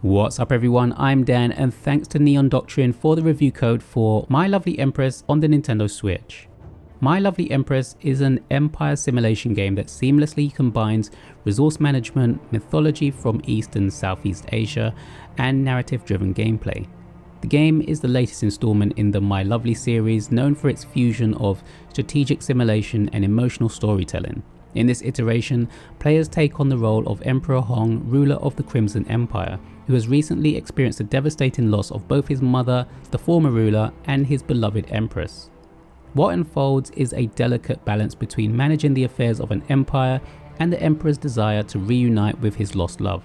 What's up everyone, I'm Dan and thanks to Neon Doctrine for the review code for My Lovely Empress on the Nintendo Switch. My Lovely Empress is an empire simulation game that seamlessly combines resource management, mythology from East and Southeast Asia, and narrative-driven gameplay. The game is the latest installment in the My Lovely series, known for its fusion of strategic simulation and emotional storytelling. In this iteration, players take on the role of Emperor Hong, ruler of the Crimson Empire, who has recently experienced the devastating loss of both his mother, the former ruler, and his beloved Empress. What unfolds is a delicate balance between managing the affairs of an empire and the Emperor's desire to reunite with his lost love.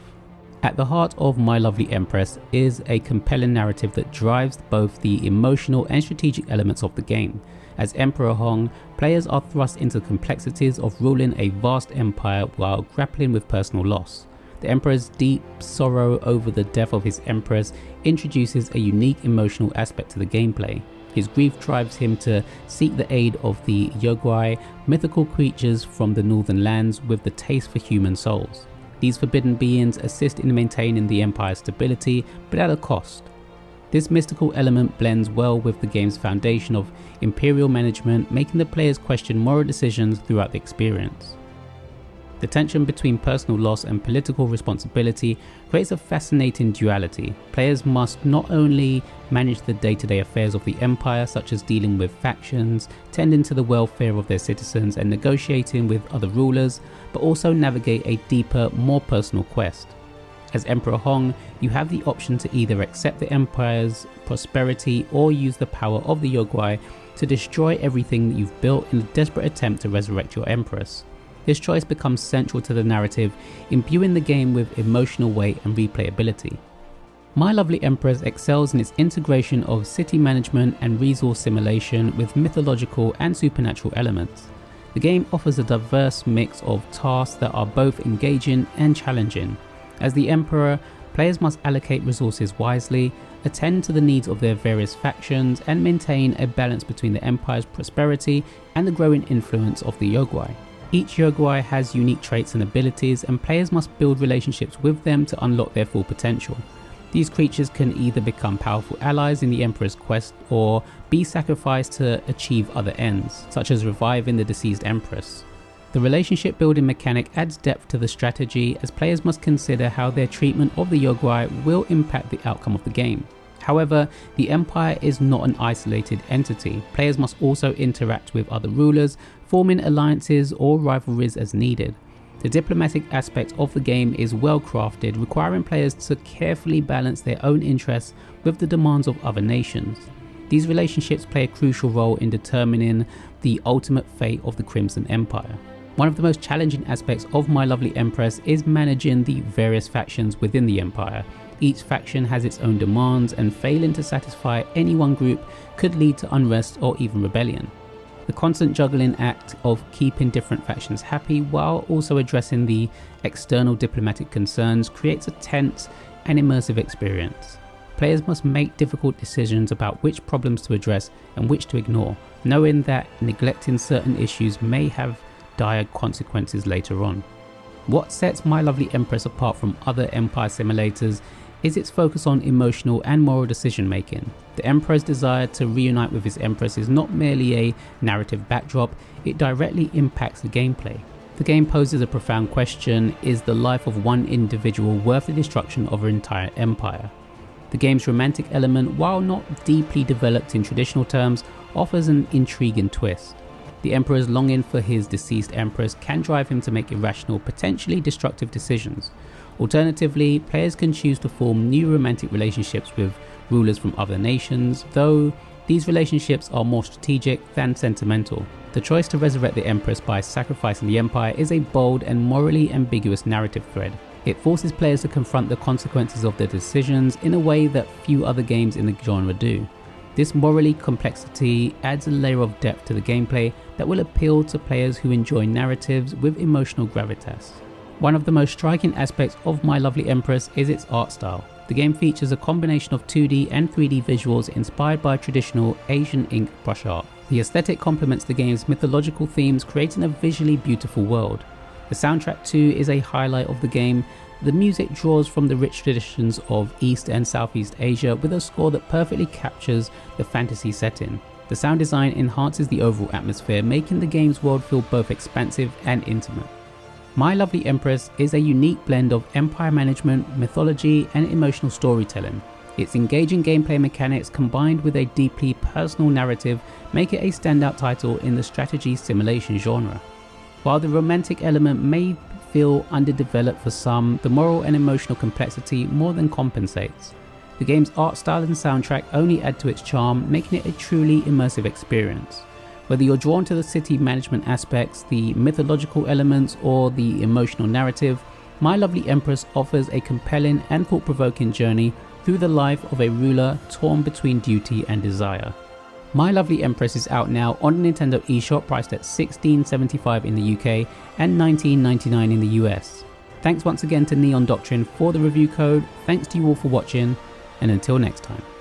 At the heart of My Lovely Empress is a compelling narrative that drives both the emotional and strategic elements of the game. As Emperor Hong, players are thrust into the complexities of ruling a vast empire while grappling with personal loss. The Emperor's deep sorrow over the death of his Empress introduces a unique emotional aspect to the gameplay. His grief drives him to seek the aid of the Yogui, mythical creatures from the northern lands with the taste for human souls. These forbidden beings assist in maintaining the Empire's stability, but at a cost. This mystical element blends well with the game's foundation of imperial management, making the players question moral decisions throughout the experience. The tension between personal loss and political responsibility creates a fascinating duality. Players must not only manage the day-to-day affairs of the Empire, such as dealing with factions, tending to the welfare of their citizens, and negotiating with other rulers, but also navigate a deeper, more personal quest. As Emperor Hong, you have the option to either accept the Empire's prosperity or use the power of the Yogui to destroy everything that you've built in a desperate attempt to resurrect your Empress. This choice becomes central to the narrative, imbuing the game with emotional weight and replayability. My Lovely Empress excels in its integration of city management and resource simulation with mythological and supernatural elements. The game offers a diverse mix of tasks that are both engaging and challenging. As the Emperor, players must allocate resources wisely, attend to the needs of their various factions, and maintain a balance between the Empire's prosperity and the growing influence of the Yogui. Each Yogui has unique traits and abilities, and players must build relationships with them to unlock their full potential. These creatures can either become powerful allies in the Emperor's quest or be sacrificed to achieve other ends, such as reviving the deceased Empress. The relationship building mechanic adds depth to the strategy, as players must consider how their treatment of the Yogui will impact the outcome of the game. However, the Empire is not an isolated entity. Players must also interact with other rulers, forming alliances or rivalries as needed. The diplomatic aspect of the game is well crafted, requiring players to carefully balance their own interests with the demands of other nations. These relationships play a crucial role in determining the ultimate fate of the Crimson Empire. One of the most challenging aspects of My Lovely Empress is managing the various factions within the Empire. Each faction has its own demands, and failing to satisfy any one group could lead to unrest or even rebellion. The constant juggling act of keeping different factions happy while also addressing the external diplomatic concerns creates a tense and immersive experience. Players must make difficult decisions about which problems to address and which to ignore, knowing that neglecting certain issues may have dire consequences later on. What sets My Lovely Empress apart from other Empire simulators is its focus on emotional and moral decision making. The Emperor's desire to reunite with his Empress is not merely a narrative backdrop, it directly impacts the gameplay. The game poses a profound question: is the life of one individual worth the destruction of an entire empire? The game's romantic element, while not deeply developed in traditional terms, offers an intriguing twist. The Emperor's longing for his deceased Empress can drive him to make irrational, potentially destructive decisions. Alternatively, players can choose to form new romantic relationships with rulers from other nations, though these relationships are more strategic than sentimental. The choice to resurrect the Empress by sacrificing the Empire is a bold and morally ambiguous narrative thread. It forces players to confront the consequences of their decisions in a way that few other games in the genre do. This morally complexity adds a layer of depth to the gameplay that will appeal to players who enjoy narratives with emotional gravitas. One of the most striking aspects of My Lovely Empress is its art style. The game features a combination of 2D and 3D visuals inspired by traditional Asian ink brush art. The aesthetic complements the game's mythological themes, creating a visually beautiful world. The soundtrack too is a highlight of the game. The music draws from the rich traditions of East and Southeast Asia with a score that perfectly captures the fantasy setting. The sound design enhances the overall atmosphere, making the game's world feel both expansive and intimate. My Lovely Empress is a unique blend of empire management, mythology, and emotional storytelling. Its engaging gameplay mechanics combined with a deeply personal narrative make it a standout title in the strategy simulation genre. While the romantic element may feel underdeveloped for some, the moral and emotional complexity more than compensates. The game's art style and soundtrack only add to its charm, making it a truly immersive experience. Whether you're drawn to the city management aspects, the mythological elements, or the emotional narrative, My Lovely Empress offers a compelling and thought-provoking journey through the life of a ruler torn between duty and desire. My Lovely Empress is out now on the Nintendo eShop, priced at $16.75 in the UK and $19.99 in the US. Thanks once again to Neon Doctrine for the review code, thanks to you all for watching, and until next time.